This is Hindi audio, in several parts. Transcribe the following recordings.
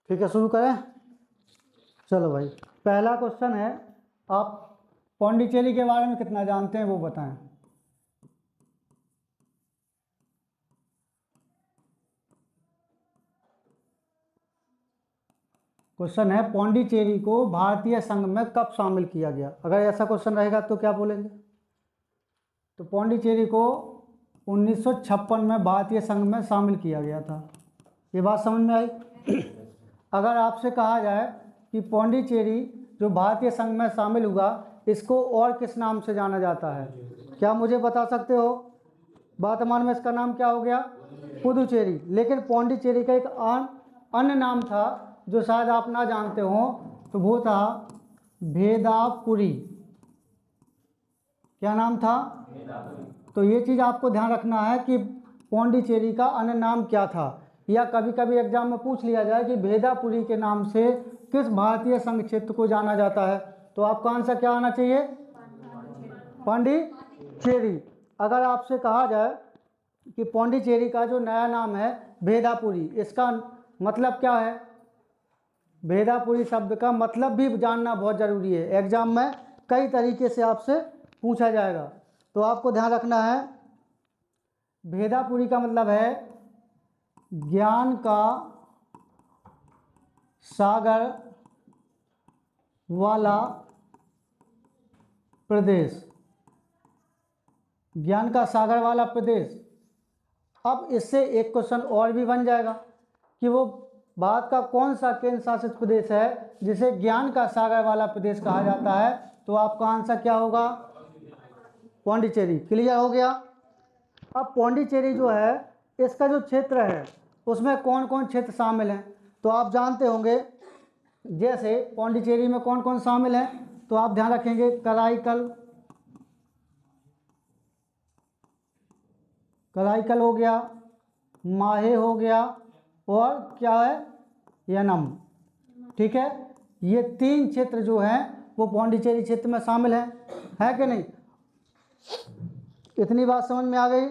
ठीक है, शुरू करें। चलो भाई, पहला क्वेश्चन है, आप पौंडीचेरी के बारे में कितना जानते हैं वो बताएं। क्वेश्चन है, पौंडीचेरी को भारतीय संघ में कब शामिल किया गया। अगर ऐसा क्वेश्चन रहेगा तो क्या बोलेंगे। तो पौंडीचेरी को 1956 में भारतीय संघ में शामिल किया गया था। ये बात समझ में आई। अगर आपसे कहा जाए कि पौंडीचेरी जो भारतीय संघ में शामिल हुआ, इसको और किस नाम से जाना जाता है, क्या मुझे बता सकते हो। वर्तमान में इसका नाम क्या हो गया, पुदुचेरी। लेकिन पौंडीचेरी का एक अन्य नाम था जो शायद आप ना जानते हो, तो वो था भेदापुरी। क्या नाम था, तो ये चीज़ आपको ध्यान रखना है कि पौंडीचेरी का अन्य नाम क्या था। या कभी कभी एग्जाम में पूछ लिया जाए कि भेदापुरी के नाम से किस भारतीय संघ क्षेत्र को जाना जाता है, तो आपका आंसर क्या आना चाहिए, पौंडीचेरी। अगर आपसे कहा जाए कि पौंडीचेरी का जो नया नाम है भेदापुरी, इसका मतलब क्या है, भेदापुरी शब्द का मतलब भी जानना बहुत ज़रूरी है। एग्जाम में कई तरीके से आपसे पूछा जाएगा, तो आपको ध्यान रखना है। भेदापुरी का मतलब है ज्ञान का सागर वाला प्रदेश, ज्ञान का सागर वाला प्रदेश। अब इससे एक क्वेश्चन और भी बन जाएगा कि वो भारत का कौन सा केंद्र शासित प्रदेश है जिसे ज्ञान का सागर वाला प्रदेश कहा जाता है, तो आपका आंसर क्या होगा, पौंडीचेरी। क्लियर हो गया। अब पौंडीचेरी जो है, इसका जो क्षेत्र है उसमें कौन कौन क्षेत्र शामिल हैं, तो आप जानते होंगे। जैसे पौंडीचेरी में कौन कौन शामिल है, तो आप ध्यान रखेंगे, कराईकल हो गया, माहे हो गया, और क्या है, यनम। ठीक है, ये तीन क्षेत्र जो हैं वो पौंडीचेरी क्षेत्र में शामिल है कि नहीं। इतनी बात समझ में आ गई।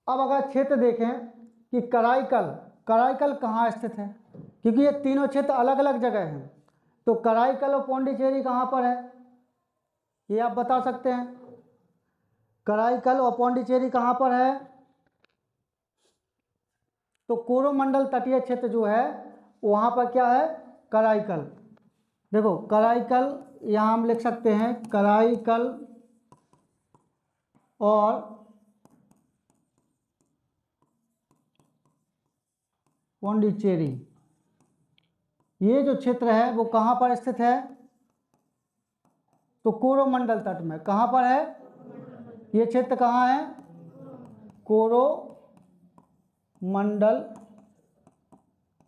अब अगर क्षेत्र देखें कि कराईकल कहाँ स्थित है, क्योंकि ये तीनों क्षेत्र अलग अलग जगह हैं, तो कराईकल और पौंडीचेरी कहाँ पर है, ये आप बता सकते हैं। कराईकल और पौंडीचेरी कहाँ पर है, तो कोरोमंडल तटीय क्षेत्र जो है वहाँ पर क्या है, कराईकल। देखो कराईकल यहाँ हम लिख सकते हैं, कराईकल और पौंडीचेरी, ये जो क्षेत्र है वो कहाँ पर स्थित है, तो कोरोमंडल तट में। कहाँ पर है ये क्षेत्र, कहाँ है, कोरोमंडल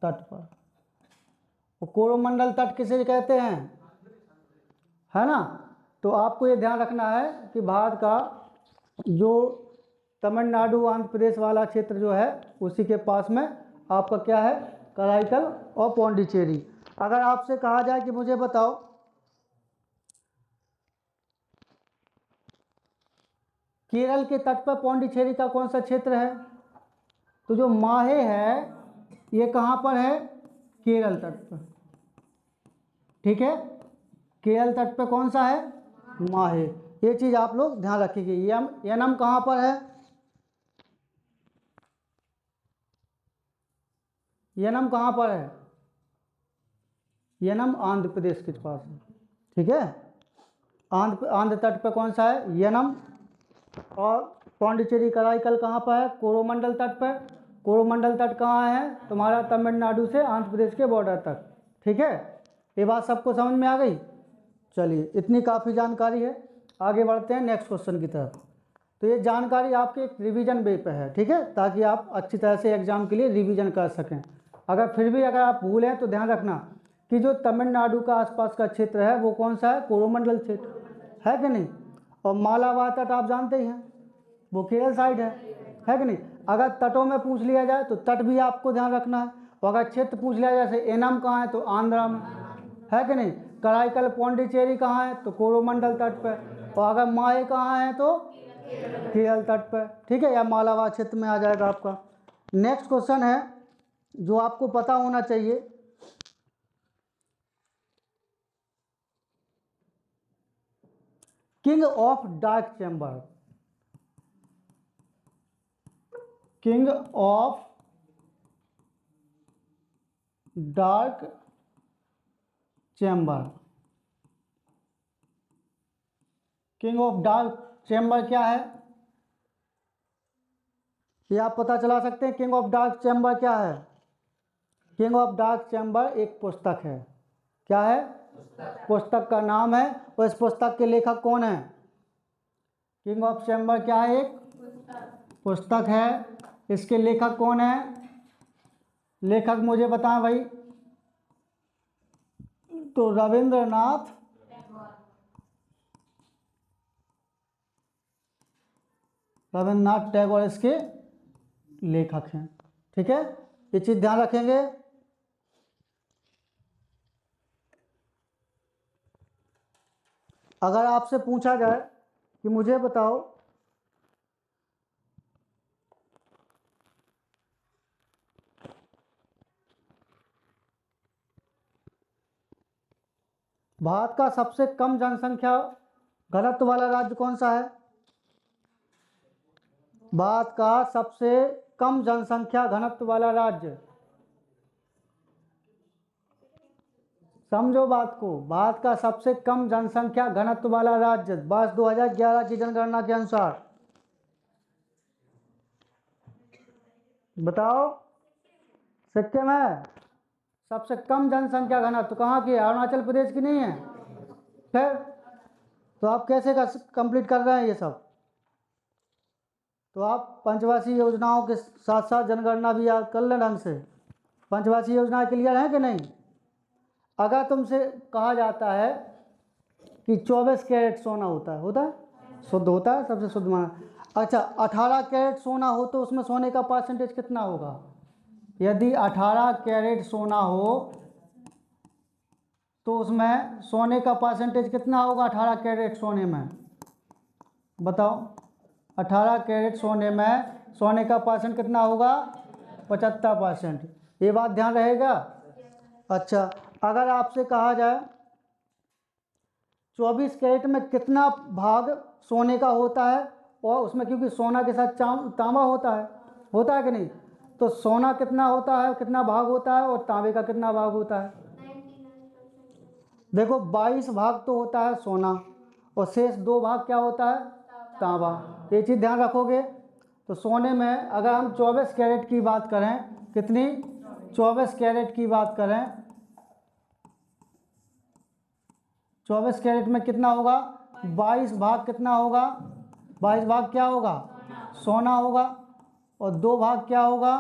तट पर। और कोरोमंडल तट किसे कहते हैं, है ना। तो आपको ये ध्यान रखना है कि भारत का जो तमिलनाडु आंध्र प्रदेश वाला क्षेत्र जो है उसी के पास में आपका क्या है, कराईकल और पौंडीचेरी। अगर आपसे कहा जाए कि मुझे बताओ केरल के तट पर पौंडीचेरी का कौन सा क्षेत्र है, तो जो माहे है ये कहाँ पर है, केरल तट पर। ठीक है, केरल तट पर कौन सा है, माहे। ये चीज़ आप लोग ध्यान रखिए। यनम कहाँ पर है, यनम कहाँ पर है, यनम आंध्र प्रदेश के पास है। ठीक है, आंध्र तट पर कौन सा है, यनम। और पौंडीचेरी कराईकल कहाँ पर है, कोरोमंडल तट पर। कोरोमंडल तट कहाँ है, तुम्हारा तमिलनाडु से आंध्र प्रदेश के बॉर्डर तक। ठीक है, ये बात सबको समझ में आ गई। चलिए, इतनी काफ़ी जानकारी है, आगे बढ़ते हैं नेक्स्ट क्वेश्चन की तरफ। तो ये जानकारी आपके एक रिवीजन वे पे है, ठीक है, ताकि आप अच्छी तरह से एग्जाम के लिए रिवीजन कर सकें। अगर आप भूलें तो ध्यान रखना कि जो तमिलनाडु का आसपास का क्षेत्र है वो कौन सा है, कोरोमंडल क्षेत्र, है कि नहीं। और मालाबार तट आप जानते ही हैं, वो केरल साइड है कि नहीं। अगर तटों में पूछ लिया जाए तो तट भी आपको ध्यान रखना है, और अगर क्षेत्र पूछ लिया जाए जैसे एनम कहाँ है तो आंध्रा में, है कि नहीं। कराईकल पौंडीचेरी कहाँ है, तो कोरोमंडल तट पर। और अगर माहे कहाँ है तो केरल तट पर, ठीक है, या मालाबार क्षेत्र में आ जाएगा आपका। नेक्स्ट क्वेश्चन है जो आपको पता होना चाहिए, king of dark chamber, king of dark chamber, king of dark chamber क्या है, ये आप पता चला सकते हैं। किंग ऑफ डार्क चैम्बर क्या है? किंग ऑफ डार्क चैम्बर एक पुस्तक है। क्या है? पुस्तक का नाम है, और इस पुस्तक के लेखक कौन है? किंग ऑफ चैम्बर क्या है? एक पुस्तक है। इसके लेखक कौन है? लेखक मुझे बताएं भाई। तो रविंद्रनाथ टैगोर इसके लेखक हैं। ठीक है, ये चीज ध्यान रखेंगे। अगर आपसे पूछा जाए कि मुझे बताओ भारत का सबसे कम जनसंख्या घनत्व वाला राज्य कौन सा है? भारत का सबसे कम जनसंख्या घनत्व वाला राज्य, समझो बात को, भारत का सबसे कम जनसंख्या घनत्व वाला राज्य वर्ष 2011 की जनगणना के अनुसार बताओ। सिक्किम है सबसे कम जनसंख्या घनत्व। कहाँ की है? अरुणाचल प्रदेश की नहीं है? फिर तो आप कैसे कंप्लीट कर रहे हैं ये सब? तो आप पंचवार्षिक योजनाओं के साथ साथ जनगणना भी याद कर लें ढंग से। पंचवार्षिक योजना क्लियर है कि नहीं? अगर तुमसे कहा जाता है कि 24 कैरेट सोना होता है शुद्ध होता है, सबसे शुद्ध माना। अच्छा, 18 कैरेट सोना हो तो उसमें सोने का परसेंटेज कितना होगा? यदि 18 कैरेट सोना हो तो उसमें सोने का परसेंटेज कितना होगा? 18 कैरेट सोने में बताओ। 18 कैरेट सोने में सोने का परसेंट कितना होगा? 75%। ये बात ध्यान रहेगा। अच्छा, अगर आपसे कहा जाए 24 कैरेट में कितना भाग सोने का होता है, और उसमें क्योंकि सोना के साथ तांबा होता है कि नहीं? तो सोना कितना होता है, कितना भाग होता है, और तांबे का कितना भाग होता है? देखो 22 भाग तो होता है सोना, और शेष 2 भाग क्या होता है? तांबा। ये चीज़ ध्यान रखोगे। तो सोने में अगर हम 24 कैरेट की बात करें, कितनी? 24 कैरेट की बात करें, 24 कैरेट में कितना होगा? 22 भाग कितना होगा? 22 भाग क्या होगा? सोना होगा। और 2 भाग क्या होगा?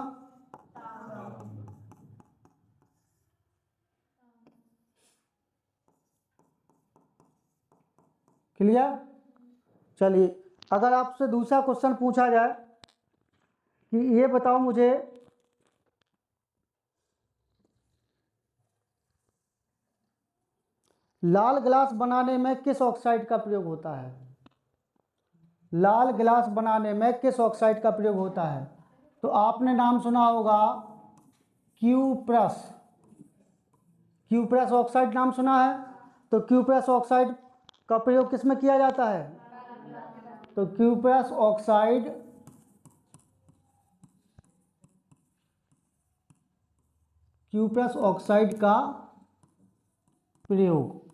क्लियर? चलिए, अगर आपसे दूसरा क्वेश्चन पूछा जाए कि ये बताओ मुझे, लाल गिलास बनाने में किस ऑक्साइड का प्रयोग होता है? लाल गिलास बनाने में किस ऑक्साइड का प्रयोग होता है? तो आपने नाम सुना होगा क्यूप्रस। क्यूप्रस ऑक्साइड नाम सुना है? तो क्यूप्रस ऑक्साइड का प्रयोग किस में किया जाता है? तो क्यूप्रस ऑक्साइड का प्रयोग,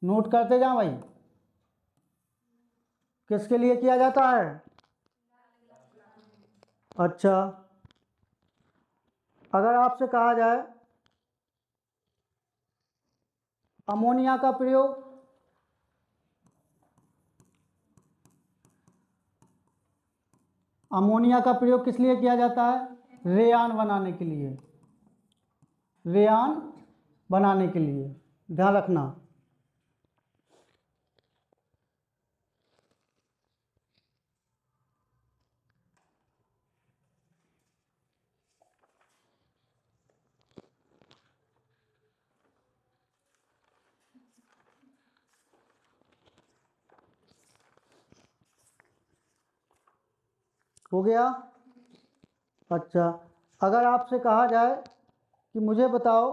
नोट करते जाओ भाई, किसके लिए किया जाता है? अच्छा, अगर आपसे कहा जाए अमोनिया का प्रयोग, अमोनिया का प्रयोग किस लिए किया जाता है? रेयान बनाने के लिए, रेयान बनाने के लिए, ध्यान रखना। हो गया। अच्छा, अगर आपसे कहा जाए कि मुझे बताओ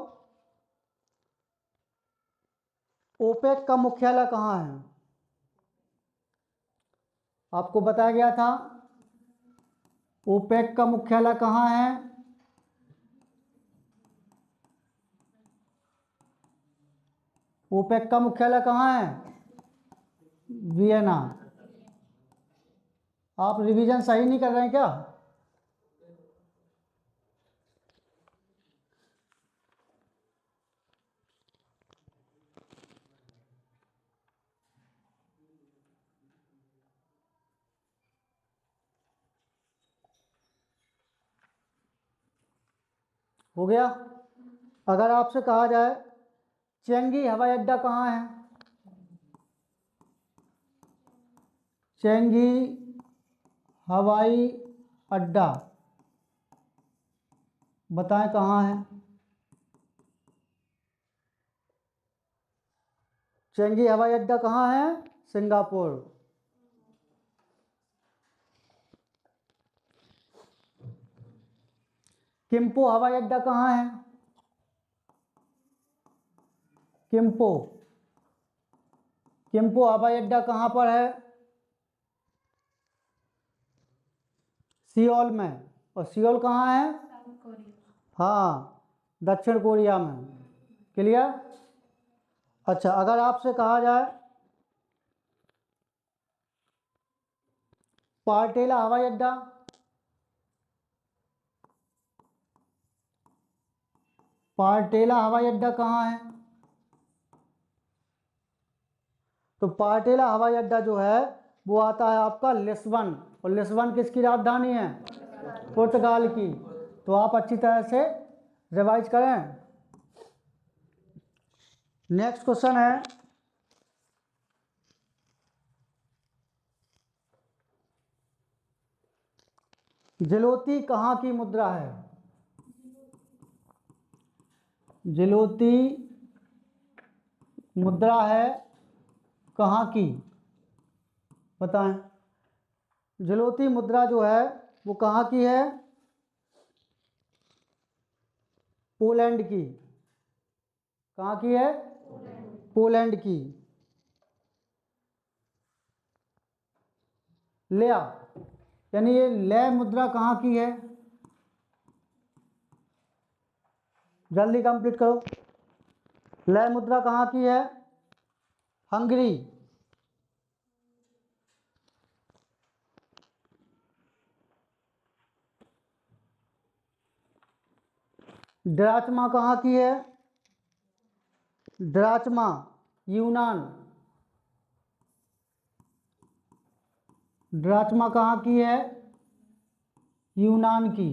ओपेक का मुख्यालय कहाँ है, आपको बताया गया था ओपेक का मुख्यालय कहाँ है। ओपेक का मुख्यालय कहाँ है, वियना। आप रिवीजन सही नहीं कर रहे हैं क्या? हो गया। अगर आपसे कहा जाए चेंगी हवाई अड्डा कहाँ है, चेंगी हवाई अड्डा बताएं कहाँ है। चेंगी हवाई अड्डा कहाँ है, सिंगापुर। किम्पो हवाई अड्डा कहाँ है, किम्पो, किम्पो हवाई अड्डा कहाँ पर है, सियोल में। और सियोल कहाँ है, हाँ, दक्षिण कोरिया में। क्लियर। अच्छा, अगर आपसे कहा जाए पार्टेला हवाई अड्डा, पार्टेला हवाई अड्डा कहाँ है, तो पार्टेला हवाई अड्डा जो है वो आता है आपका लिस्बन। और लिस्बन किसकी राजधानी है, पुर्तगाल की। तो आप अच्छी तरह से रिवाइज करें। नेक्स्ट क्वेश्चन है जलोती कहाँ की मुद्रा है, जलोती मुद्रा है कहाँ की, बताएं। जलोती मुद्रा जो है वो कहाँ की है, पोलैंड की। कहाँ की है, पोलैंड की। लिया, यानी ये लय मुद्रा कहाँ की है, जल्दी कंप्लीट करो। लय मुद्रा कहाँ की है, हंगरी। ड्राचमा कहाँ की है, ड्राचमा यूनान। ड्राचमा कहाँ की है, यूनान की।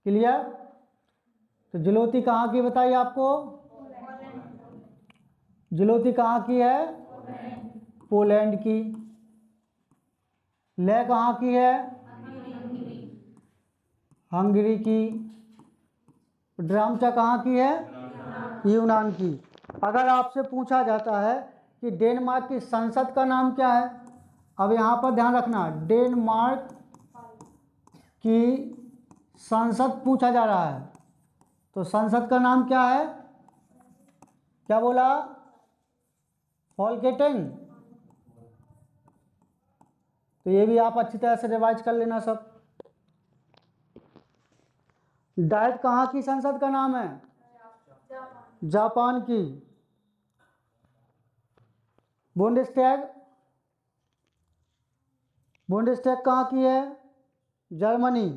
क्लियर। तो जलोती कहाँ की बताइए आपको, जलोती कहाँ की है, पोलैंड की। लय कहाँ की है, हंगरी की। ड्रामचा कहाँ की है, यूनान की। अगर आपसे पूछा जाता है कि डेनमार्क की संसद का नाम क्या है, अब यहाँ पर ध्यान रखना, डेनमार्क की संसद पूछा जा रहा है, तो संसद का नाम क्या है, क्या बोला, फॉल्केटिंग। तो ये भी आप अच्छी तरह से रिवाइज कर लेना सब। डाइट कहाँ की संसद का नाम है, जापान की। बुंडेस्टैग, बुंडेस्टैग कहाँ की है, जर्मनी।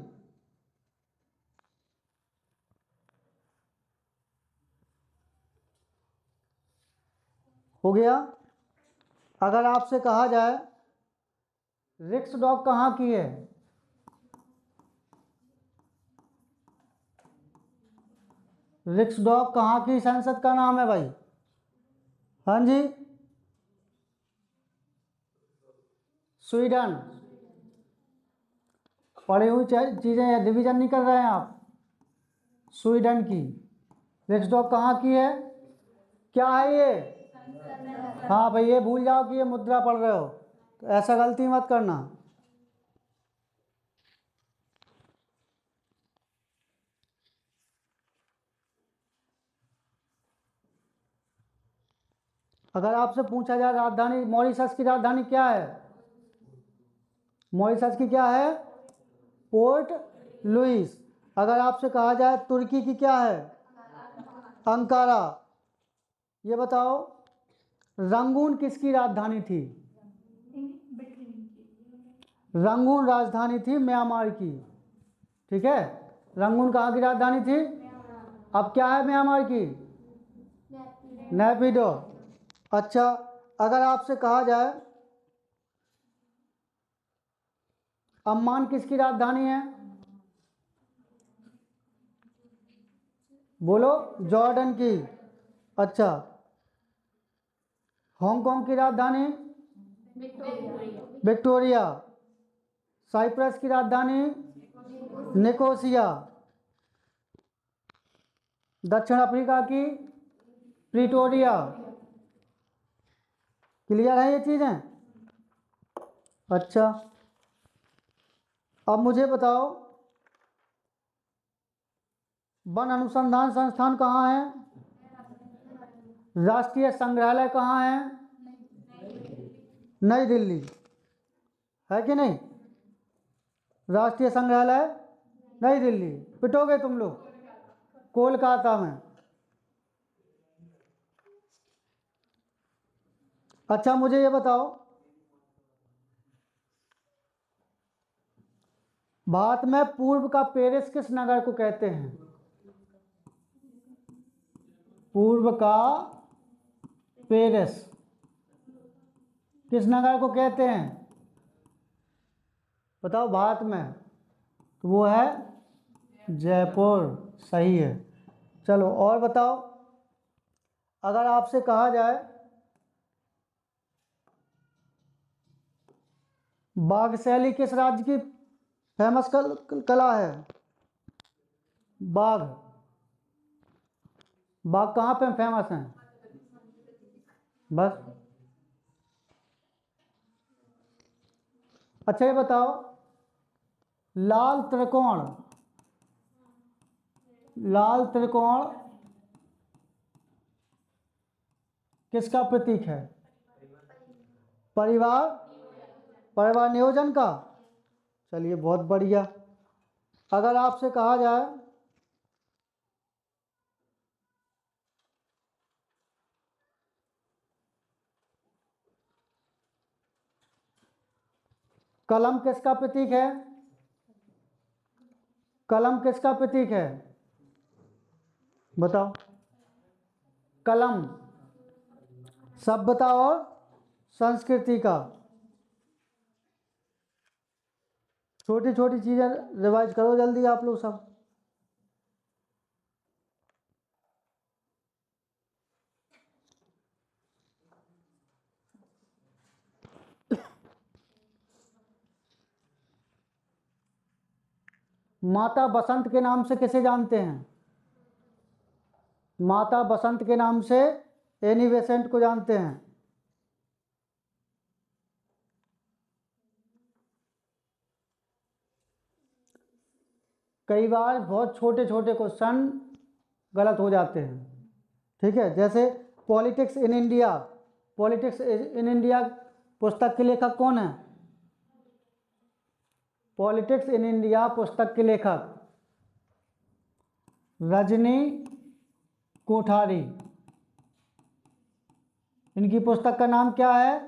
हो गया। अगर आपसे कहा जाए रिक्सडॉग कहाँ की है, रिक्सडॉग कहाँ की संसद का नाम है भाई, हाँ जी, स्वीडन। पढ़ी हुई चीज़ें रिवीजन नहीं कर रहे हैं आप। स्वीडन की रिक्सडॉग कहाँ की है, क्या है ये, हाँ भाई, ये भूल जाओ कि ये मुद्रा पढ़ रहे हो, तो ऐसा गलती मत करना। अगर आपसे पूछा जाए राजधानी, मॉरिशस की राजधानी क्या है? मॉरिशस की क्या है? Port Louis. अगर आपसे कहा जाए तुर्की की क्या है? अंकारा। ये बताओ रंगून किसकी राजधानी थी? रंगून राजधानी थी म्यांमार की। ठीक है, रंगून कहाँ की राजधानी थी? अब क्या है म्यांमार की? नेपिडो। अच्छा, अगर आपसे कहा जाए अम्मान किसकी राजधानी है? बोलो। जॉर्डन की। अच्छा, हांगकांग की राजधानी? विक्टोरिया। साइप्रस की राजधानी? निकोसिया। दक्षिण अफ्रीका की? प्रिटोरिया। क्लियर है ये चीजें? अच्छा, अब मुझे बताओ वन अनुसंधान संस्थान कहाँ है? राष्ट्रीय संग्रहालय कहाँ है? नई दिल्ली। है कि नहीं? राष्ट्रीय संग्रहालय नई दिल्ली। पिटोगे तुम लोग? कोलकाता में। अच्छा, मुझे ये बताओ भारत में पूर्व का पेरिस किस नगर को कहते हैं? पूर्व का पेरिस किस नगर को कहते हैं? बताओ भारत में। तो वो है जयपुर। सही है। चलो और बताओ, अगर आपसे कहा जाए बाघ शैली किस राज्य की फेमस कला है? बाघ। बाघ कहाँ पे फेमस हैं? बस। अच्छा, ये बताओ लाल त्रिकोण, लाल त्रिकोण किसका प्रतीक है? परिवार, परिवार नियोजन का। चलिए बहुत बढ़िया। अगर आपसे कहा जाए कलम किसका प्रतीक है? कलम किसका प्रतीक है? बताओ। कलम सभ्यता और संस्कृति का। छोटी छोटी चीजें रिवाइज करो जल्दी आप लोग सब। माता बसंत के नाम से किसे जानते हैं? माता बसंत के नाम से एनी बेसेंट को जानते हैं। कई बार बहुत छोटे छोटे क्वेश्चन गलत हो जाते हैं। ठीक है, जैसे politics in India, politics in India पुस्तक के लेखक कौन है? पॉलिटिक्स इन इंडिया पुस्तक के लेखक रजनी कोठारी। इनकी पुस्तक का नाम क्या है?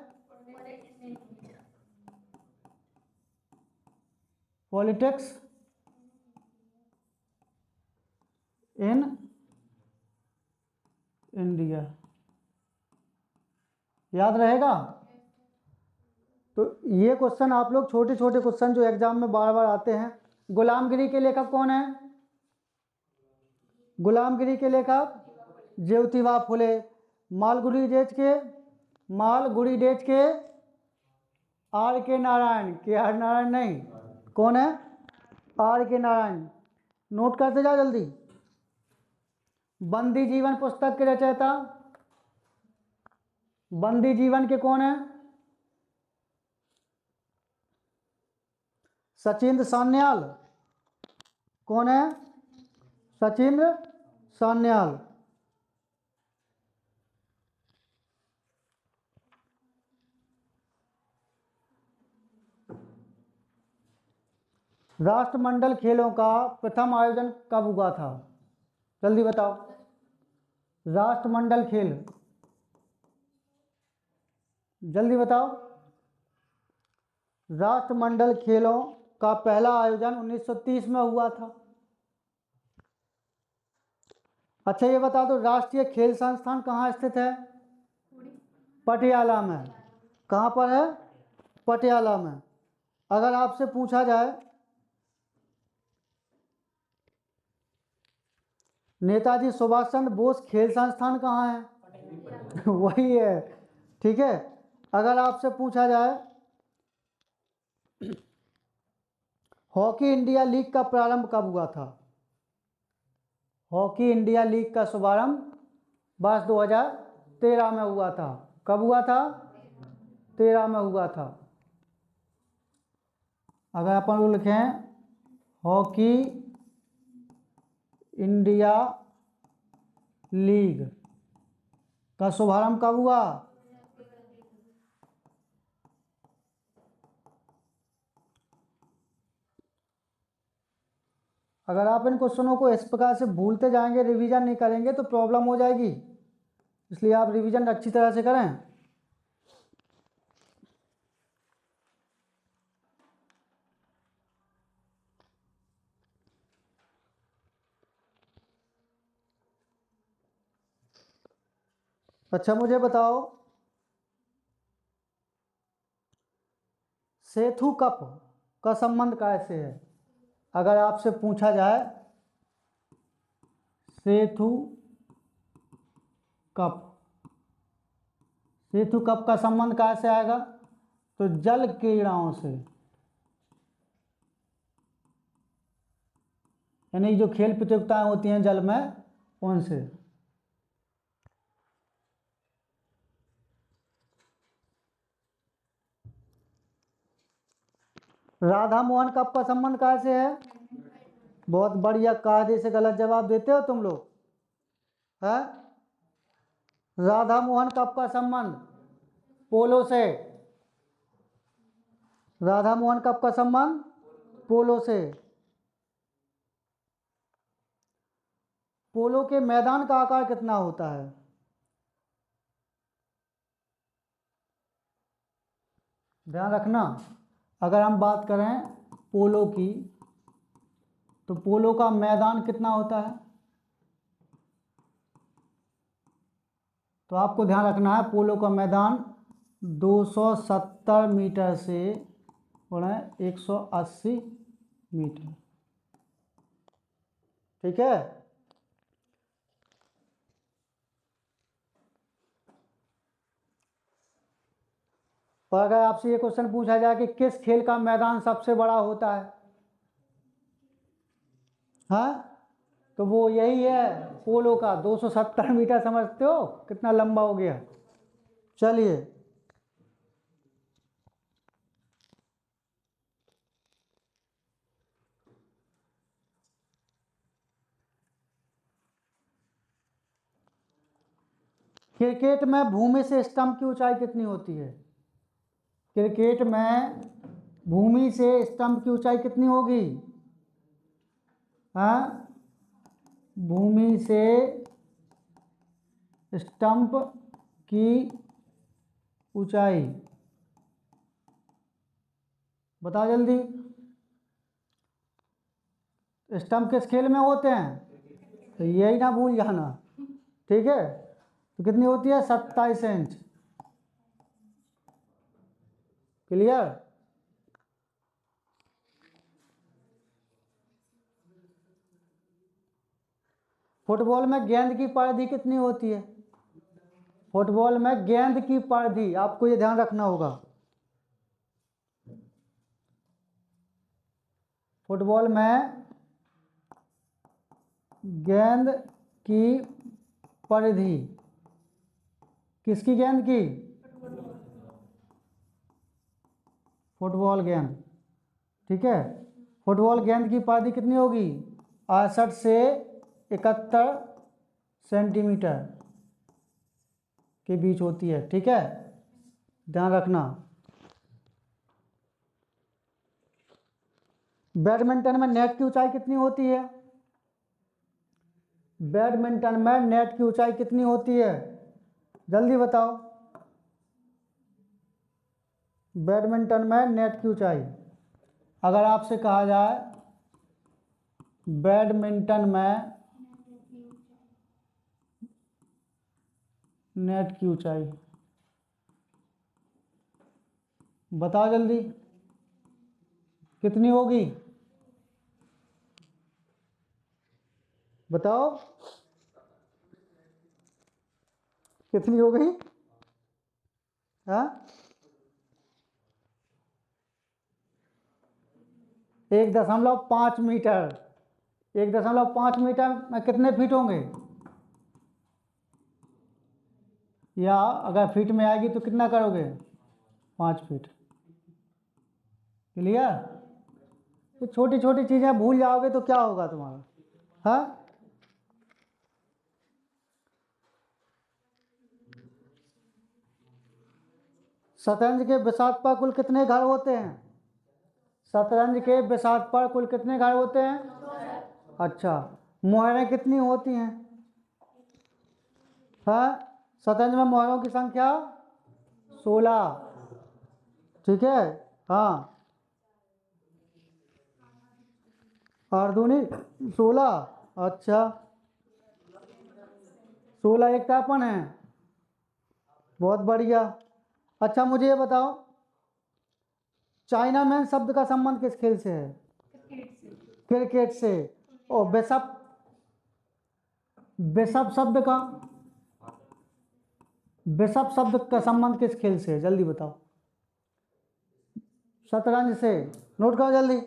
Politics in India. याद रहेगा? तो ये क्वेश्चन आप लोग, छोटे छोटे क्वेश्चन जो एग्जाम में बार बार आते हैं। गुलामगिरी के लेखक कौन है? गुलामगिरी के लेखक ज्योतिबा फुले। मालगुडी डेज के, मालगुडी डेज के आर के नारायण। के आर नारायण नहीं, कौन है? आर के नारायण। नोट करते जाओ जल्दी। बंदी जीवन पुस्तक के रचयिता, बंदी जीवन के कौन है? सचिंद्र सान्याल। कौन है? सचिंद्र सान्याल। राष्ट्रमंडल खेलों का प्रथम आयोजन कब हुआ था? जल्दी बताओ। राष्ट्रमंडल खेल, जल्दी बताओ। राष्ट्रमंडल खेलों का पहला आयोजन 1930 में हुआ था। अच्छा ये बता दो, राष्ट्रीय खेल संस्थान कहाँ स्थित है? पटियाला में। कहाँ पर है? पटियाला में। अगर आपसे पूछा जाए नेताजी सुभाष चंद्र बोस खेल संस्थान कहाँ है? वही है, ठीक है। अगर आपसे पूछा जाए हॉकी इंडिया लीग का प्रारंभ कब हुआ था? हॉकी इंडिया लीग का शुभारंभ वर्ष 2013 में हुआ था। कब हुआ था? 13 में हुआ था। अगर अपन लोग लिखें हॉकी इंडिया लीग का शुभारंभ कब हुआ? अगर आप इन क्वेश्चनों को इस प्रकार से भूलते जाएंगे, रिवीजन नहीं करेंगे तो प्रॉब्लम हो जाएगी, इसलिए आप रिवीजन अच्छी तरह से करें। अच्छा मुझे बताओ, सेठू कप का संबंध कैसे है? अगर आपसे पूछा जाए सेठू कप, सेठू कप का संबंध कैसे आएगा? तो जल क्रीड़ाओं से, यानी जो खेल प्रतियोगिताएं होती हैं जल में, उनसे। राधा मोहन कप का संबंध कैसे है? बहुत बढ़िया, कायदे से गलत जवाब देते हो तुम लोग, है? राधा मोहन कप का संबंध पोलो से। राधा मोहन कप का संबंध पोलो से। पोलो के मैदान का आकार कितना होता है? ध्यान रखना, अगर हम बात करें पोलो की तो पोलो का मैदान कितना होता है? तो आपको ध्यान रखना है, पोलो का मैदान 270 मीटर से 180 मीटर, ठीक है। और अगर आपसे ये क्वेश्चन पूछा जाए कि किस खेल का मैदान सबसे बड़ा होता है, हाँ, तो वो यही है पोलो का 270 मीटर। समझते हो कितना लंबा हो गया? चलिए, क्रिकेट में भूमि से स्टंप की ऊंचाई कितनी होती है? क्रिकेट में भूमि से स्टंप की ऊंचाई कितनी होगी? हाँ, भूमि से स्टंप की ऊंचाई बताओ जल्दी। स्टंप किस खेल में होते हैं? तो यही ना भूल जाना, ठीक है। तो कितनी होती है? 27 इंच। क्लियर? फुटबॉल में गेंद की परिधि कितनी होती है? फुटबॉल में गेंद की परिधि आपको ये ध्यान रखना होगा। फुटबॉल में गेंद की परिधि, किसकी गेंद की? फुटबॉल गेंद, ठीक है। फुटबॉल गेंद की परिधि कितनी होगी? 68 से 71 सेंटीमीटर के बीच होती है, ठीक है, ध्यान रखना। बैडमिंटन में नेट की ऊंचाई कितनी होती है? बैडमिंटन में नेट की ऊंचाई कितनी होती है? जल्दी बताओ। बैडमिंटन में नेट की ऊंचाई, अगर आपसे कहा जाए बैडमिंटन में नेट की ऊंचाई, बताओ जल्दी कितनी होगी? बताओ कितनी हो गई? हाँ, 1.5 मीटर। 1.5 मीटर में कितने फीट होंगे? या अगर फीट में आएगी तो कितना करोगे? 5 फीट। क्लियर? तो छोटी छोटी चीज़ें भूल जाओगे तो क्या होगा तुम्हारा? हाँ, शतरंज के बिसात पर कुल कितने घर होते हैं? शतरंज के बिसात पर कुल कितने घर होते हैं? अच्छा, मोहरें कितनी होती हैं? हाँ, शतरंज में मोहरों की संख्या 16। ठीक है। हाँ, और दूनी 16। अच्छा, 16 एक तापन है। बहुत बढ़िया। अच्छा, मुझे ये बताओ, चाइना मैन शब्द का संबंध किस खेल से है? क्रिकेट से। और बिशप, बिशप शब्द का, बिशप शब्द का संबंध किस खेल से है? जल्दी बताओ। शतरंज से। नोट करो जल्दी।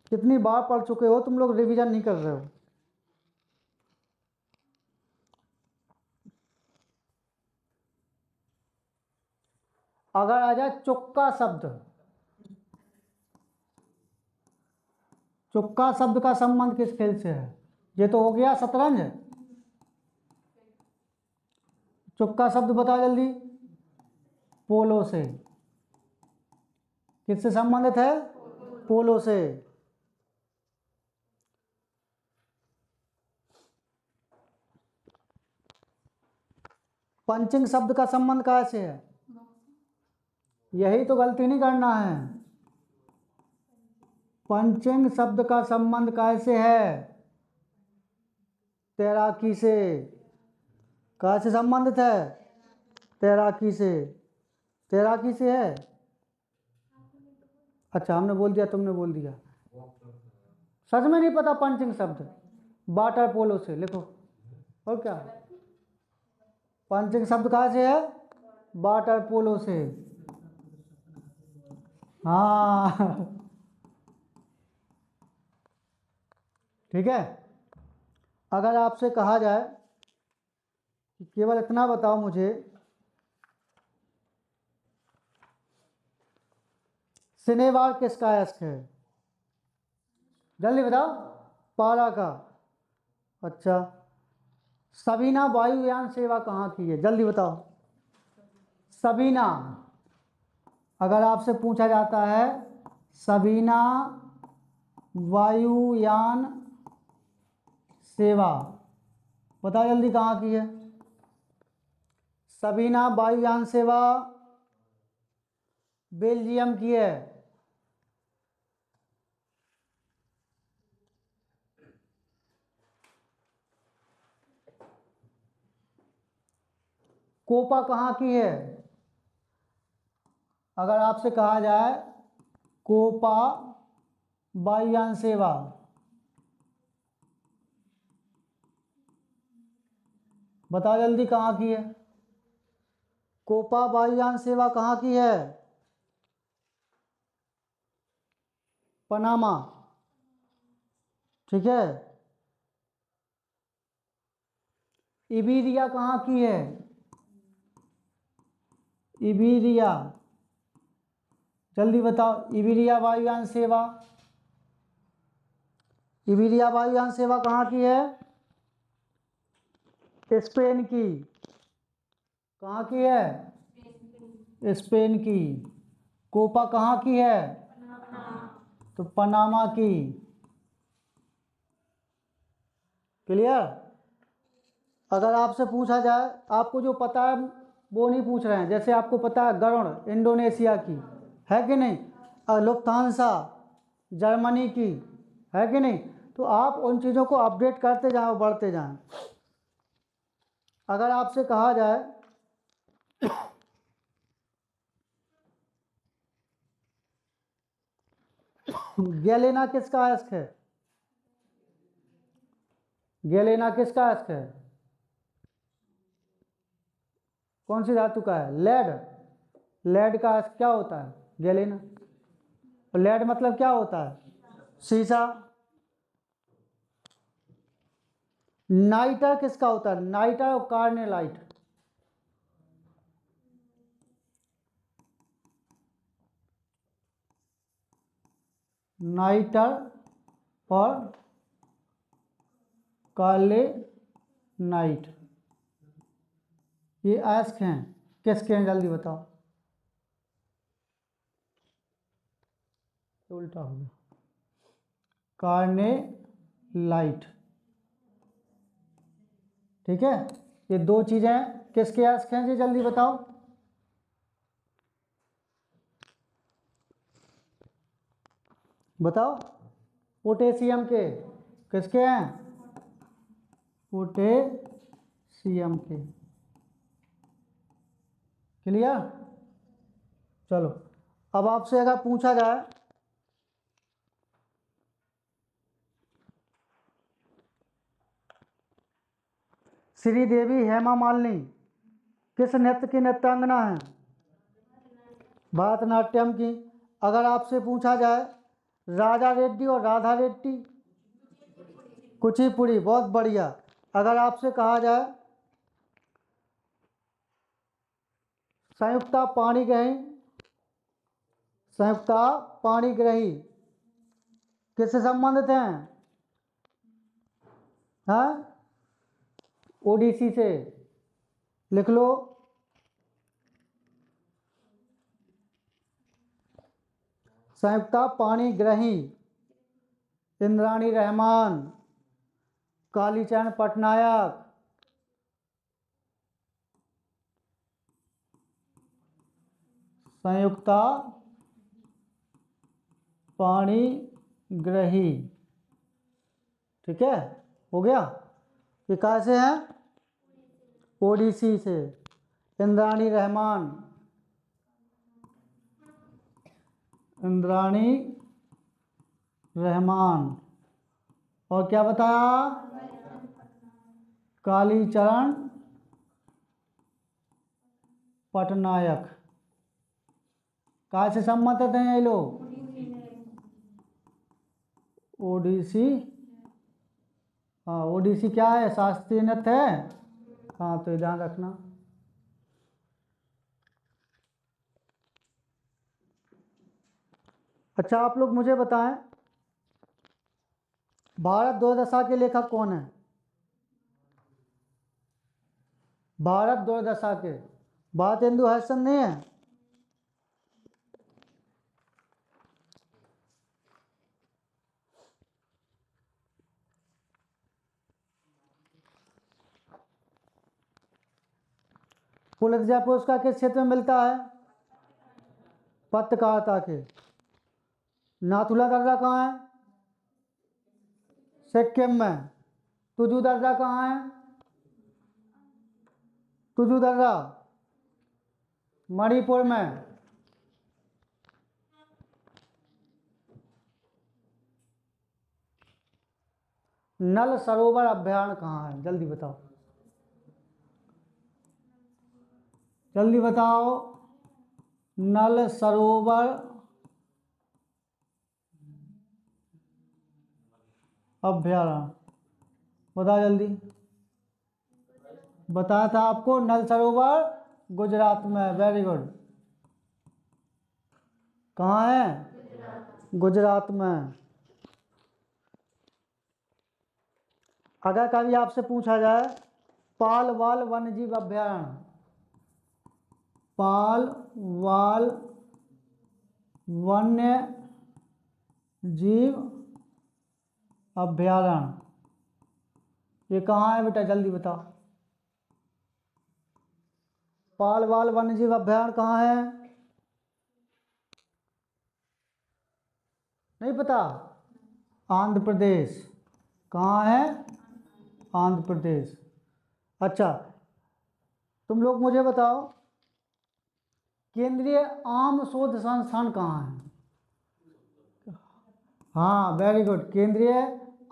कितनी बार पढ़ चुके हो तुम लोग, रिवीजन नहीं कर रहे हो। अगर आ जाए चुक्का शब्द, चुक्का शब्द का संबंध किस खेल से है? ये तो हो गया शतरंज। चुक्का शब्द बताओ जल्दी। पोलो से। किससे संबंधित है? पोलो से। पंचिंग शब्द का संबंध कैसे है? यही तो गलती नहीं करना है। पंचिंग शब्द का संबंध कैसे है? तैराकी से। कैसे संबंधित है? तैराकी से। तैराकी से है। अच्छा, हमने बोल दिया, तुमने बोल दिया। सच में नहीं पता पंचिंग शब्द? वाटर पोलो से लिखो। और क्या? पंचिंग शब्द कहाँ से है? वाटर पोलो से। हाँ। ठीक है। अगर आपसे कहा जाए कि केवल इतना बताओ मुझे, सिनेवार किसका अयस्क है? जल्दी बताओ। पारा का। अच्छा, सबीना वायुयान सेवा कहाँ की है? जल्दी बताओ। सबीना, अगर आपसे पूछा जाता है सबीना वायुयान सेवा, बताओ जल्दी कहाँ की है? सबीना वायुयान सेवा बेल्जियम की है। कोपा कहाँ की है? अगर आपसे कहा जाए कोपा वायुयान सेवा, बताओ जल्दी कहाँ की है? कोपा वायुयान सेवा कहाँ की है? पनामा। ठीक है। इबीरिया कहाँ की है? इबीरिया, जल्दी बताओ। इबीरिया वायुयान सेवा, इबीरिया वायुयान सेवा कहाँ की है? स्पेन की। कहाँ की है? स्पेन की। कोपा कहाँ की है? तो पनामा की। क्लियर? अगर आपसे पूछा जाए, आपको जो पता है वो नहीं पूछ रहे हैं, जैसे आपको पता है गरुड़ इंडोनेशिया की है कि नहीं, और लुफ्थांसा जर्मनी की है कि नहीं, तो आप उन चीज़ों को अपडेट करते जाओ, बढ़ते जाएं। अगर आपसे कहा जाए गैलेना किसका अयस्क है? गैलेना किसका अयस्क है? कौन सी धातु का है? लेड। लेड का अयस्क क्या होता है? गैलेना। और लेड मतलब क्या होता है? सीसा। नाइटर किसका होता है? नाइटर और कार्नेलाइट। नाइटर और काले नाइट, ये अयस्क हैं। किसके हैं जल्दी बताओ? उल्टा हो गया। कार्नेलाइट। ठीक है, ये दो चीजें किसके अयस्क हैं जी, जल्दी बताओ। बताओ। पोटेशियम के। किसके हैं? पोटेशियम के। क्लियर? चलो, अब आपसे अगर पूछा जाए श्रीदेवी हेमा मालिनी किस नृत्य की नृत्यांगना है? भरतनाट्यम की। अगर आपसे पूछा जाए राजा रेड्डी और राधा रेड्डी, कुचिपुड़ी, बहुत बढ़िया। अगर आपसे कहा जाए संयुक्ता पाणिग्राही, संयुक्ता पाणिग्राही किससे संबंधित हैं? हाँ, ओडिसी से। लिख लो। संयुक्ता पाणिग्राही, इंद्राणी रहमान, कालीचरण पटनायक। संयुक्ता पाणिग्राही। ठीक है, हो गया। ये कहाँ से हैं? ओडिसी से। इंद्राणी रहमान, इंद्राणी रहमान, और क्या बताया? कालीचरण पटनायक। कहाँ से संबंधित हैं ये लोग? ओडिसी। हाँ, ओडिसी क्या है? शास्त्रीय नृत्य है। हाँ, तो ध्यान रखना। अच्छा, आप लोग मुझे बताएं, भारत दुर्दशा के लेखक कौन है? भारत दुर्दशा के भारतेंदु हरिश्चंद्र नहीं है? पुलित्जर पुरस्कार किस क्षेत्र में मिलता है? पत्रकारिता के। नाथुला दर्रा कहाँ है? सिक्किम में। तुजू दर्रा कहाँ है? तुजू दर्रा मणिपुर में। नल सरोवर अभयारण्य कहाँ है? जल्दी बताओ, जल्दी बताओ। नल सरोवर अभयारण्य, बताओ जल्दी। बताया था आपको, नल सरोवर गुजरात में। Very good. कहाँ है? गुजरात में। अगर कभी आपसे पूछा जाए पालवाल वन्यजीव अभयारण्य, पालवाल वन्य जीव अभयारण्य ये कहाँ है बेटा, जल्दी बताओ। पाल वाल वन्य जीव अभयारण्य कहाँ है, नहीं पता? आंध्र प्रदेश। कहाँ है, आंध्र प्रदेश। अच्छा, तुम लोग मुझे बताओ केंद्रीय आम शोध संस्थान कहाँ है? हाँ, वेरी गुड। केंद्रीय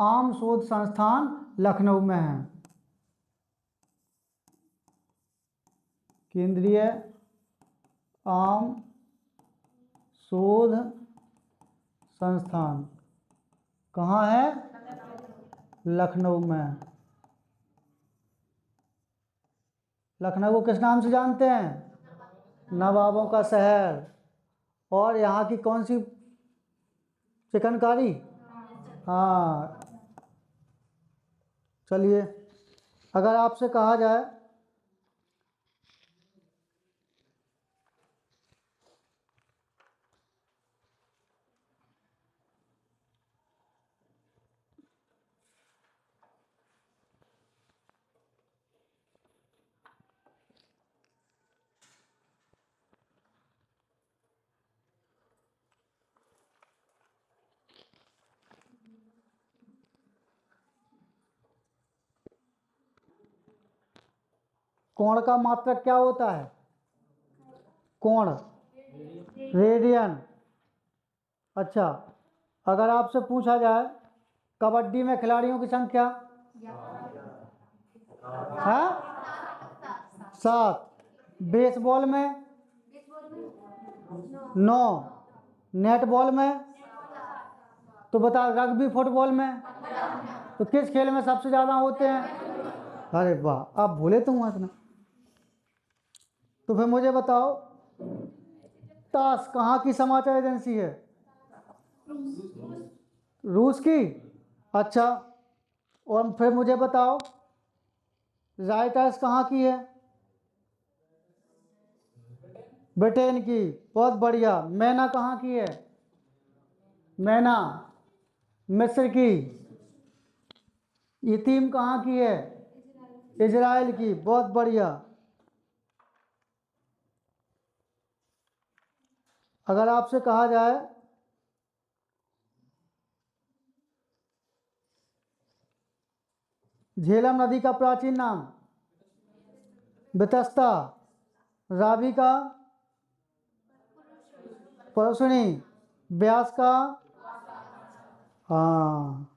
आम शोध संस्थान लखनऊ में है। केंद्रीय आम शोध संस्थान कहाँ है, लखनऊ में। लखनऊ को किस नाम से जानते हैं, नवाबों का शहर। और यहाँ की कौन सी चिकनकारी, हाँ। चलिए, अगर आपसे कहा जाए कोण का मात्रक क्या होता है, कोण, रेडियन। अच्छा, अगर आपसे पूछा जाए कबड्डी में खिलाड़ियों की संख्या है 7, बेसबॉल में 9, नेटबॉल में, तो बता रग्बी फुटबॉल में, तो किस खेल में सबसे ज़्यादा होते हैं? अरे वाह, आप भूले तुम इतना। तो फिर मुझे बताओ ताश कहाँ की समाचार एजेंसी है, रूस की। अच्छा, और फिर मुझे बताओ राइटर्स कहाँ की है, ब्रिटेन की। बहुत बढ़िया। मैना कहाँ की है, मैना मिस्र की। यतीम कहाँ की है, इजराइल की। बहुत बढ़िया। अगर आपसे कहा जाए झेलम नदी का प्राचीन नाम, बेतस्ता। रावी का, परसुनी। ब्यास का, हाँ।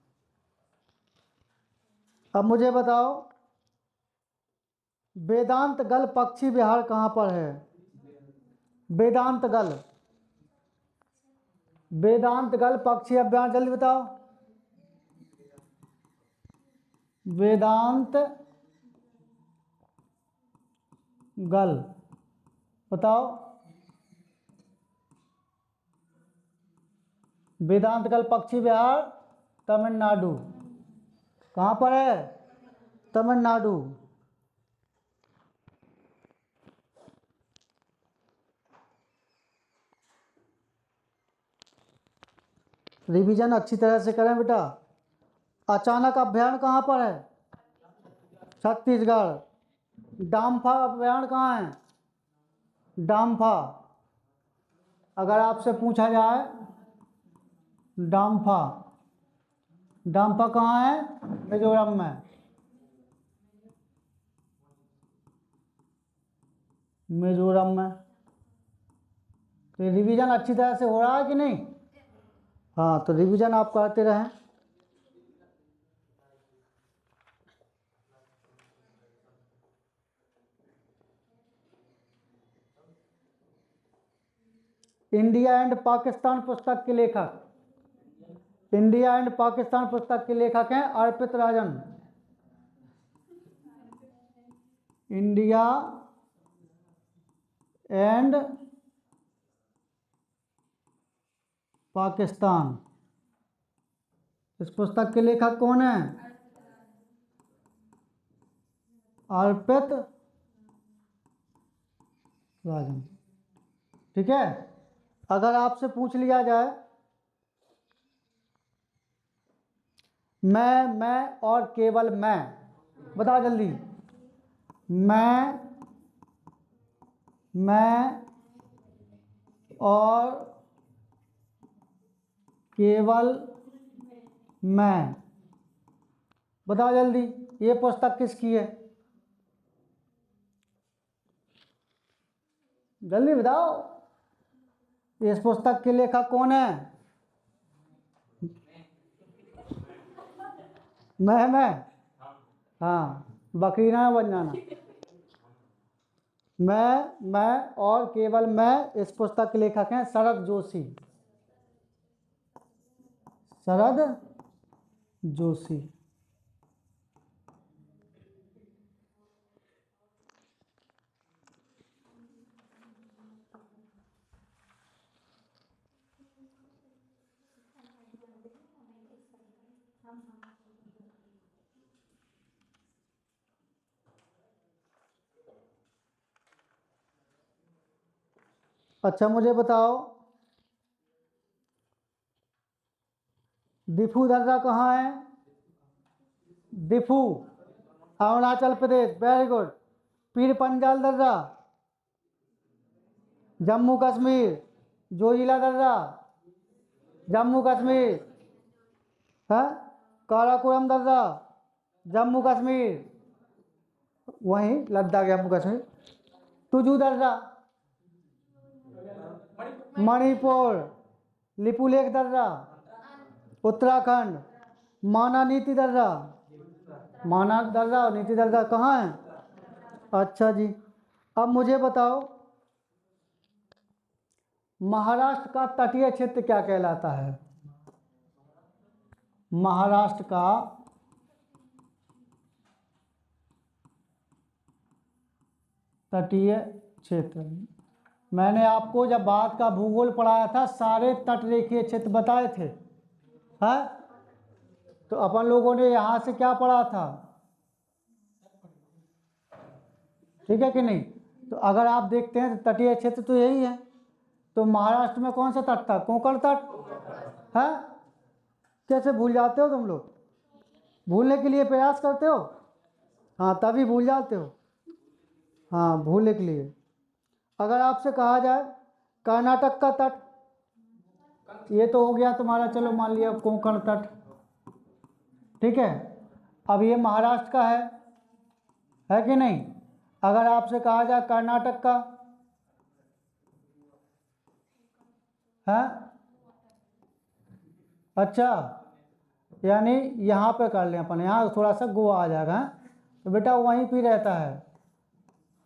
अब मुझे बताओ वेदांत गल पक्षी विहार कहाँ पर है, वेदांत गल, वेदांत गल पक्षी अभ्यारण्य, जल्दी बताओ। वेदांत गल, बताओ। वेदांत गल पक्षी विहार तमिलनाडु। कहाँ पर है, तमिलनाडु। रिवीजन अच्छी तरह से करें बेटा। अचानक अभ्यारण्य कहाँ पर है, छत्तीसगढ़। डाम्फा अभ्यारण्य कहाँ है, डाम्फा। अगर आपसे पूछा जाए डाम्फा, डाम्फा कहाँ है, मिजोरम में। मिजोरम में। तो रिवीजन अच्छी तरह से हो रहा है कि नहीं? हाँ, तो रिवीजन आप करते रहें। इंडिया एंड पाकिस्तान पुस्तक के लेखक, इंडिया एंड पाकिस्तान पुस्तक के लेखक हैं अर्पित राजन। इंडिया एंड पाकिस्तान, इस पुस्तक के लेखक कौन है, अर्पित राजन। ठीक है। अगर आपसे पूछ लिया जाए मैं और केवल मैं, बताओ जल्दी। मैं और केवल मैं, बताओ जल्दी, ये पुस्तक किसकी है? जल्दी बताओ, इस पुस्तक के लेखक कौन है? मैं। हाँ, बकरी ना बन जाना। मैं और केवल मैं, इस पुस्तक के लेखक हैं शरद जोशी। शरद जोशी। अच्छा मुझे बताओ, दिफू दर्रा कहाँ है? Diphu, Arunachal Pradesh, very good. पीर पंजाल दर्रा, जम्मू कश्मीर। जोजिला दर्रा, जम्मू कश्मीर। है काराकोरम दर्रा, जम्मू कश्मीर, वहीं लद्दाख जम्मू कश्मीर। तुजू दर्रा, मणिपुर। लिपुलेख दर्रा, उत्तराखंड। माना नीति दर्रा, माना दर्रा और नीति दर्रा कहाँ है? अच्छा जी, अब मुझे बताओ, महाराष्ट्र का तटीय क्षेत्र क्या कहलाता है? महाराष्ट्र का तटीय क्षेत्र, मैंने आपको जब भारत का भूगोल पढ़ाया था सारे तटरेखीय क्षेत्र बताए थे, है? तो अपन लोगों ने यहाँ से क्या पढ़ा था, ठीक है कि नहीं? तो अगर आप देखते हैं तो तटीय क्षेत्र तो यही है। तो महाराष्ट्र में कौन सा तट था? कोंकण तट है। कैसे भूल जाते हो तुम लोग? भूलने के लिए प्रयास करते हो, हाँ तभी भूल जाते हो। हाँ, भूलने के लिए। अगर आपसे कहा जाए कर्नाटक का तट, ये तो हो गया तुम्हारा, चलो मान लिया कोंकण तट, ठीक है। अब ये महाराष्ट्र का है कि नहीं? अगर आपसे कहा जाए कर्नाटक का है, अच्छा, यानी यहाँ पे कर लें अपन, यहाँ थोड़ा सा गोवा आ जाएगा, है? तो बेटा वहीं पे रहता है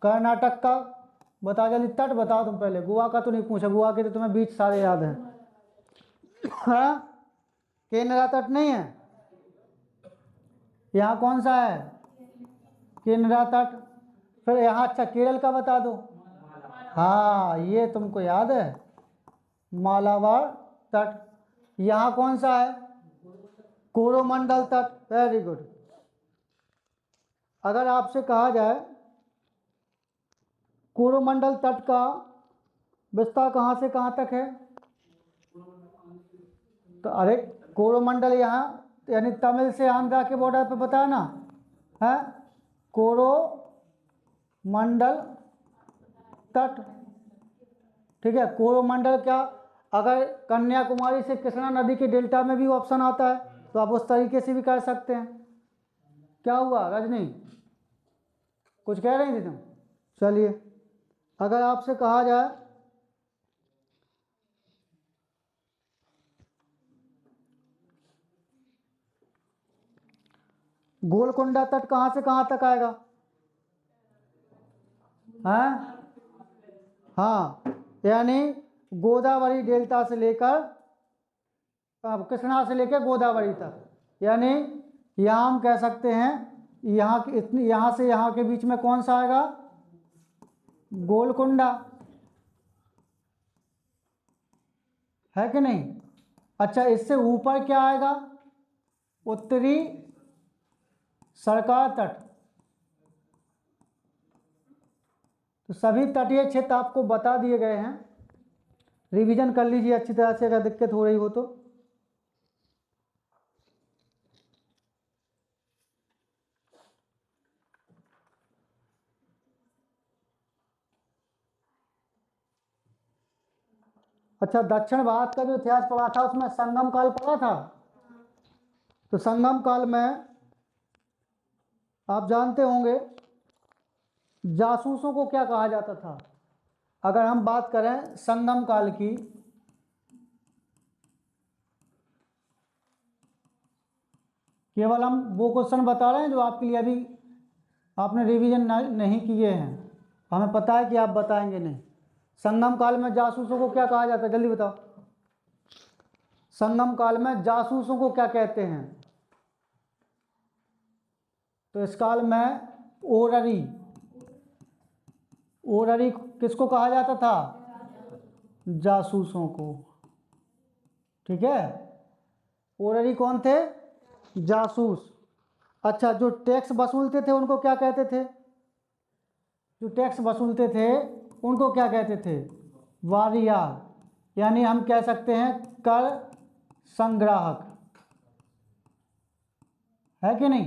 कर्नाटक का। बता जल्दी, तट बताओ तुम पहले, गोवा का तो नहीं पूछा, गोवा के तो तुम्हें बीच सारे याद हैं। हाँ, केनरा तट नहीं है, यहाँ कौन सा है? केनरा तट। फिर यहाँ, अच्छा केरल का बता दो। हाँ, ये तुमको याद है, मालाबार तट। यहाँ कौन सा है? कोरोमंडल तट, वेरी गुड। अगर आपसे कहा जाए कोरोमंडल तट का विस्तार कहाँ से कहाँ तक है? तो अरे कोरोमंडल यहाँ यानी तमिल से आंध्रा के बॉर्डर पे बताया ना, है कोरोमंडल तट, ठीक है। कोरोमंडल क्या, अगर कन्याकुमारी से कृष्णा नदी के डेल्टा में भी ऑप्शन आता है तो आप उस तरीके से भी कर सकते हैं। क्या हुआ रजनी, कुछ कह रही थी तुम? चलिए, अगर आपसे कहा जाए गोलकोंडा तट कहाँ से कहाँ तक आएगा? हैं? हाँ, यानी गोदावरी डेल्टा से लेकर कृष्णा से लेकर गोदावरी तक, यानी यहाँ हम कह सकते हैं यहाँ की इतनी, यहाँ से यहाँ के बीच में कौन सा आएगा? गोलकुंडा, है कि नहीं? अच्छा, इससे ऊपर क्या आएगा? उत्तरी सरकार तट। तो सभी तटीय क्षेत्र आपको बता दिए गए हैं। रिवीजन कर लीजिए अच्छी तरह से अगर दिक्कत हो रही हो तो। अच्छा, दक्षिण भारत का जो इतिहास पढ़ा था उसमें संगम काल पढ़ा था। तो संगम काल में आप जानते होंगे जासूसों को क्या कहा जाता था। अगर हम बात करें संगम काल की, केवल हम वो क्वेश्चन बता रहे हैं जो आपके लिए अभी आपने रिवीजन नहीं किए हैं, हमें पता है कि आप बताएंगे नहीं। संगम काल में जासूसों को क्या कहा जाता है, जल्दी बताओ। संगम काल में जासूसों को क्या कहते हैं? तो इस काल में ओररी, ओररी किसको कहा जाता था? जासूसों को। ठीक है, ओररी कौन थे? जासूस। अच्छा, जो टैक्स वसूलते थे उनको क्या कहते थे? जो टैक्स वसूलते थे उनको क्या कहते थे? वारियार, यानी हम कह सकते हैं कर संग्राहक, है कि नहीं?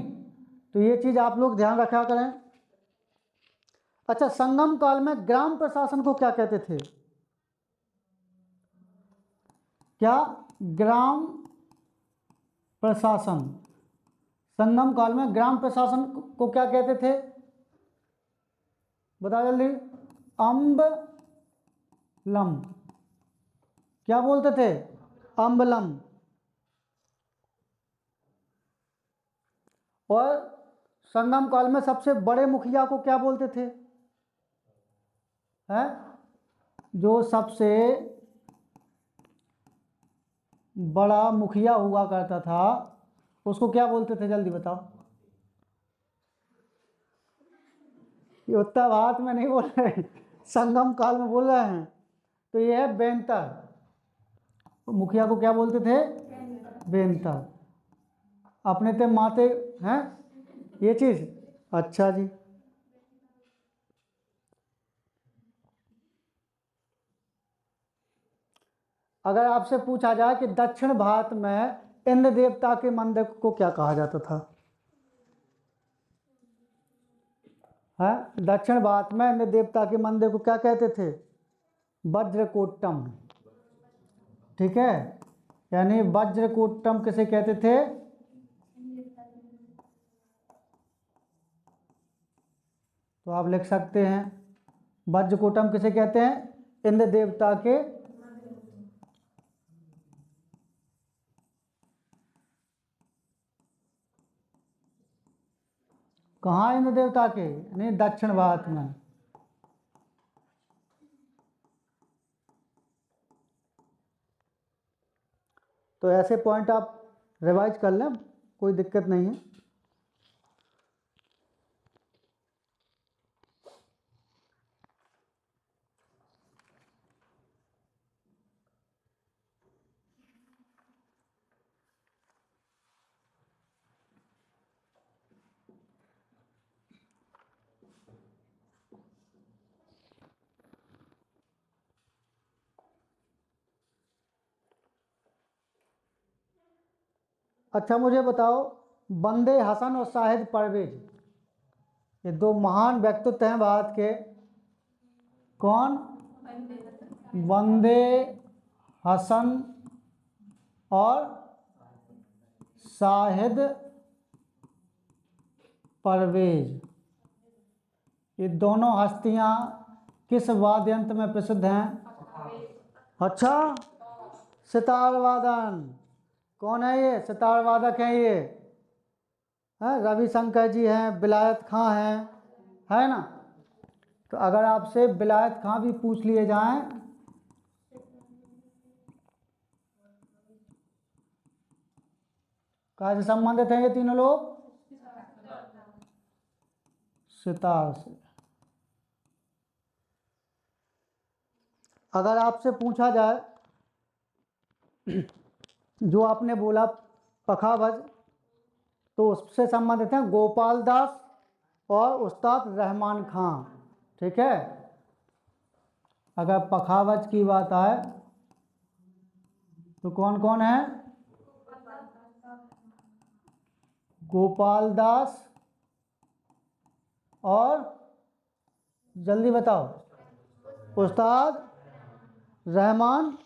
तो ये चीज आप लोग ध्यान रखा करें। अच्छा, संगम काल में ग्राम प्रशासन को क्या कहते थे? क्या ग्राम प्रशासन, संगम काल में ग्राम प्रशासन को क्या कहते थे? बता जल्दी। अम्बलम, क्या बोलते थे? अम्बलम। और संगम काल में सबसे बड़े मुखिया को क्या बोलते थे? है, जो सबसे बड़ा मुखिया हुआ करता था उसको क्या बोलते थे, जल्दी बताओ। ये उत्तर भारत में नहीं बोल रहे, संगम काल में बोल रहे हैं। तो ये है बेंतर, मुखिया को क्या बोलते थे? बेंतर। अपने ते माते हैं ये चीज। अच्छा जी, अगर आपसे पूछा जाए कि दक्षिण भारत में इंद्र देवता के मंदिर को क्या कहा जाता था? है, दक्षिण भारत में इंद्र देवता के मंदिर को क्या कहते थे? वज्रकोट्टम। ठीक है, यानी वज्रकोट्टम किसे कहते थे? तो आप लिख सकते हैं वज्रकोट्टम किसे कहते हैं? इंद्र देवता के कहाँ? इंद्र देवता के नहीं, दक्षिण भारत में। तो ऐसे पॉइंट आप रिवाइज कर लें, कोई दिक्कत नहीं है। अच्छा, मुझे बताओ, बंदे हसन और शाहिद परवेज, ये दो महान व्यक्तित्व हैं भारत के, कौन? बंदे हसन और शाहिद परवेज, ये दोनों हस्तियां किस वाद्य यंत्र में प्रसिद्ध हैं? अच्छा, सितार वादन। कौन है ये? सितार वादक हैं ये, हैं रविशंकर जी हैं, विलायत खां हैं, है ना? तो अगर आपसे विलायत खां भी पूछ लिए जाएं, कहाँ से संबंधित हैं ये तीनों लोग? सितार से। अगर आपसे पूछा जाए जो आपने बोला पखावज, तो उससे संबंधित हैं गोपाल दास और उस्ताद रहमान खां। ठीक है, अगर पखावज की बात आए तो कौन कौन है? गोपाल दास और जल्दी बताओ, उस्ताद रहमान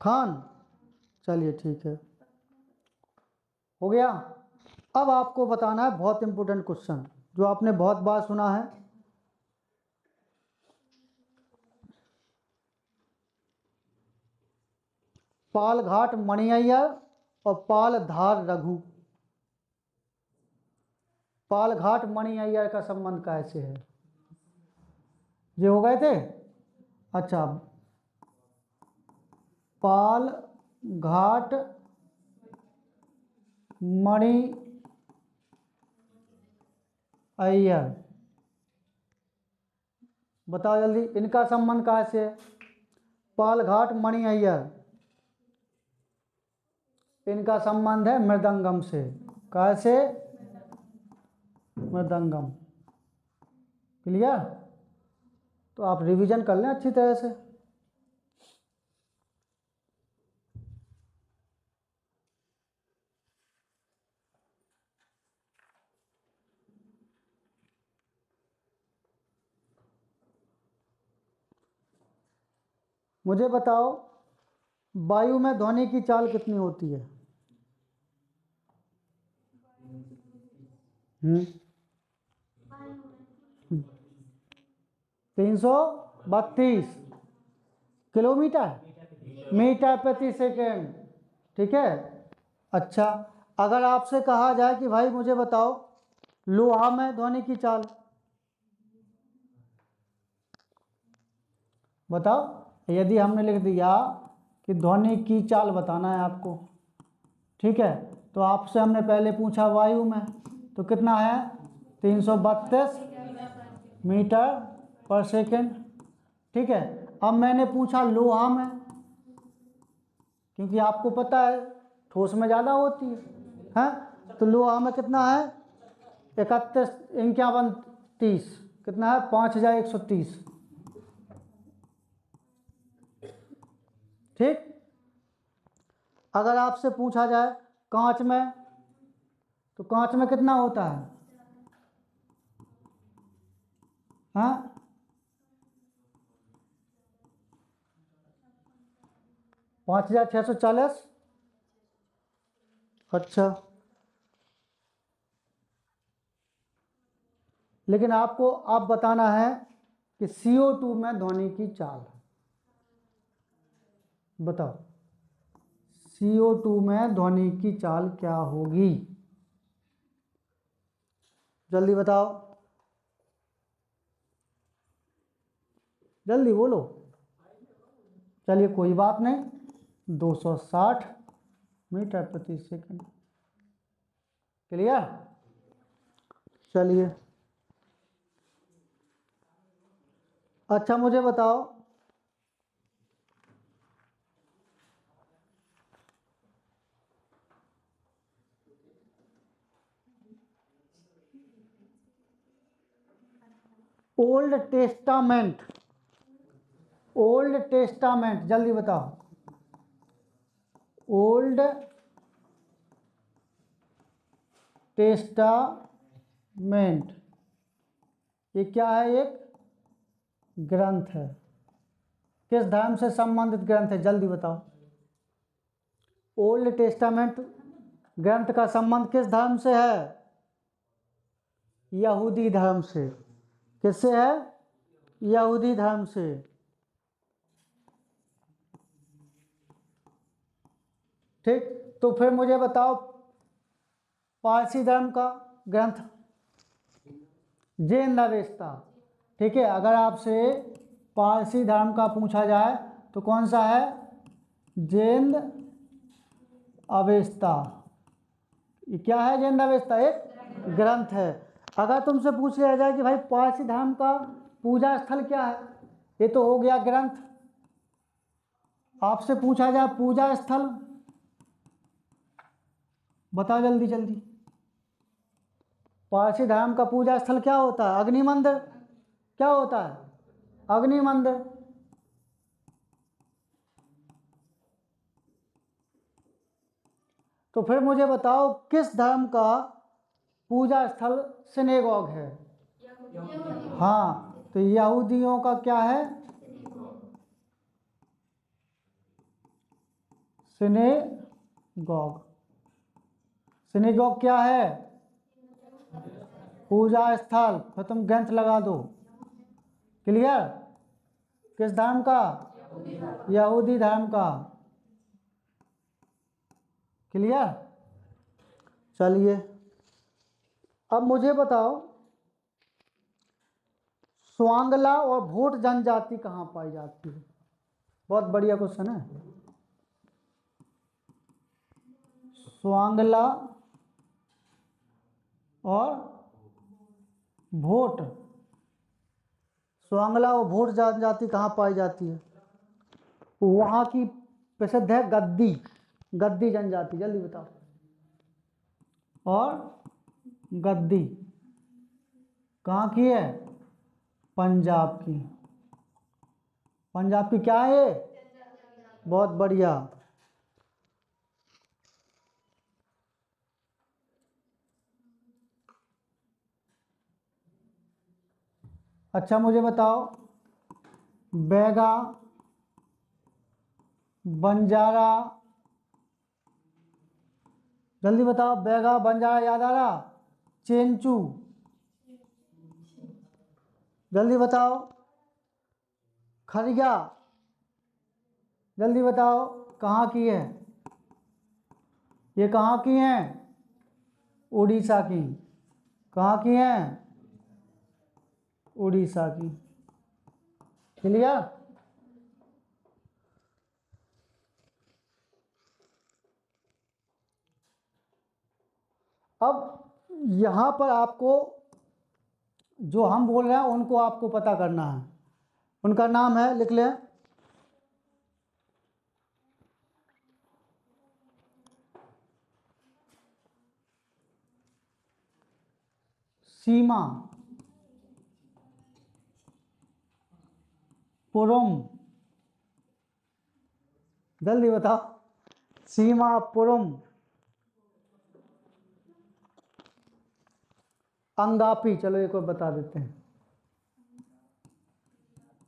खान। चलिए ठीक है, हो गया। अब आपको बताना है बहुत इंपॉर्टेंट क्वेश्चन जो आपने बहुत बार सुना है। पालघाट मणि अय्यर और पालधार रघु, पालघाट मणि अय्यर का संबंध कैसे है? ये हो गए थे। अच्छा, पालघाट मणि अय्यर, बताओ जल्दी, इनका संबंध कैसे है? पालघाट मणि अय्यर, इनका संबंध है मृदंगम से। कैसे? मृदंगम। क्लियर? तो आप रिवीजन कर लें अच्छी तरह से। मुझे बताओ, वायु में ध्वनि की चाल कितनी होती है? 332 किलोमीटर मीटर प्रति सेकेंड। ठीक है। अच्छा, अगर आपसे कहा जाए कि भाई मुझे बताओ लोहा में ध्वनि की चाल, बताओ। यदि हमने लिख दिया कि ध्वनि की चाल बताना है आपको, ठीक है, तो आपसे हमने पहले पूछा वायु में, तो कितना है? 332 मीटर पर सेकेंड। ठीक है। अब मैंने पूछा लोहा में, क्योंकि आपको पता है ठोस में ज़्यादा होती है, तो लोहा में कितना है? 31 कितना है? 5130। ठीक। अगर आपसे पूछा जाए कांच में, तो कांच में कितना होता है? 5640। अच्छा, लेकिन आपको आप बताना है कि CO2 में ध्वनि की चाल, बताओ CO2 में ध्वनि की चाल क्या होगी? जल्दी बताओ, जल्दी बोलो। चलिए कोई बात नहीं, 260 मीटर प्रति सेकंड। क्लियर? चलिए, अच्छा मुझे बताओ, ओल्ड टेस्टामेंट, ओल्ड टेस्टामेंट, जल्दी बताओ। ओल्ड टेस्टामेंट ये क्या है? एक ग्रंथ है। किस धर्म से संबंधित ग्रंथ है? जल्दी बताओ। ओल्ड टेस्टामेंट ग्रंथ का संबंध किस धर्म से है? यहूदी धर्म से। किससे है? यहूदी धर्म से। ठीक। तो फिर मुझे बताओ पारसी धर्म का ग्रंथ, जैन अवेस्ता। ठीक है। अगर आपसे पारसी धर्म का पूछा जाए तो कौन सा है? जैन अवेस्ता। ये क्या है? जैन अवेस्ता एक ग्रंथ है। अगर तुमसे पूछ लिया जाए कि भाई पारसी धर्म का पूजा स्थल क्या है, ये तो हो गया ग्रंथ। आपसे पूछा जाए पूजा स्थल, बताओ जल्दी जल्दी। पारसी धर्म का पूजा स्थल क्या होता है? अग्नि मंदिर। क्या होता है? अग्नि मंदिर। तो फिर मुझे बताओ किस धर्म का पूजा स्थल सिनेगॉग है? हाँ, तो यहूदियों का क्या है? सिनेगॉग। सिनेगॉग क्या है? पूजा स्थल। फिर तुम ग्रंथ लगा दो। क्लियर? किस धर्म का? यहूदी धर्म का। क्लियर? चलिए, अब मुझे बताओ स्वांगला और भोट जनजाति कहाँ पाई जाती है? बहुत बढ़िया क्वेश्चन है। स्वांगला और भोट, स्वांगला और भोट जनजाति कहाँ पाई जाती है? वहाँ की प्रसिद्ध है गद्दी, गद्दी जनजाति। जल्दी बताओ। और गद्दी कहाँ की है? पंजाब की। पंजाब की क्या है ये? बहुत बढ़िया। अच्छा मुझे बताओ बैगा, बंजारा, जल्दी बताओ। बैगा, बंजारा याद आ रहा? चेंचू, जल्दी बताओ। खरिया, जल्दी बताओ कहाँ की है? ये कहाँ की हैं? उड़ीसा की। कहाँ की हैं? उड़ीसा की। क्लियर? अब यहाँ पर आपको जो हम बोल रहे हैं उनको आपको पता करना है। उनका नाम है, लिख लें। सीमा, पुरम, जल्दी बताओ। सीमा, पुरम, अंगापी। चलो एक और बता देते हैं।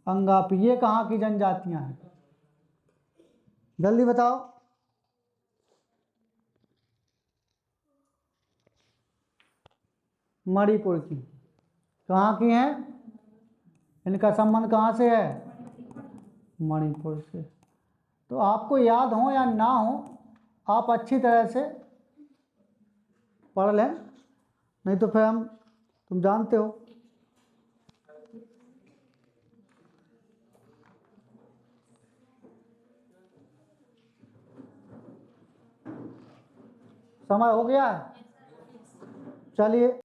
अंगापी, ये कहाँ की जनजातियां हैं? जल्दी बताओ। मणिपुर की। कहाँ की हैं? इनका संबंध कहाँ से है? मणिपुर से। तो आपको याद हो या ना हो, आप अच्छी तरह से पढ़ लें, नहीं तो फिर तुम जानते हो। समय हो गया है। चलिए।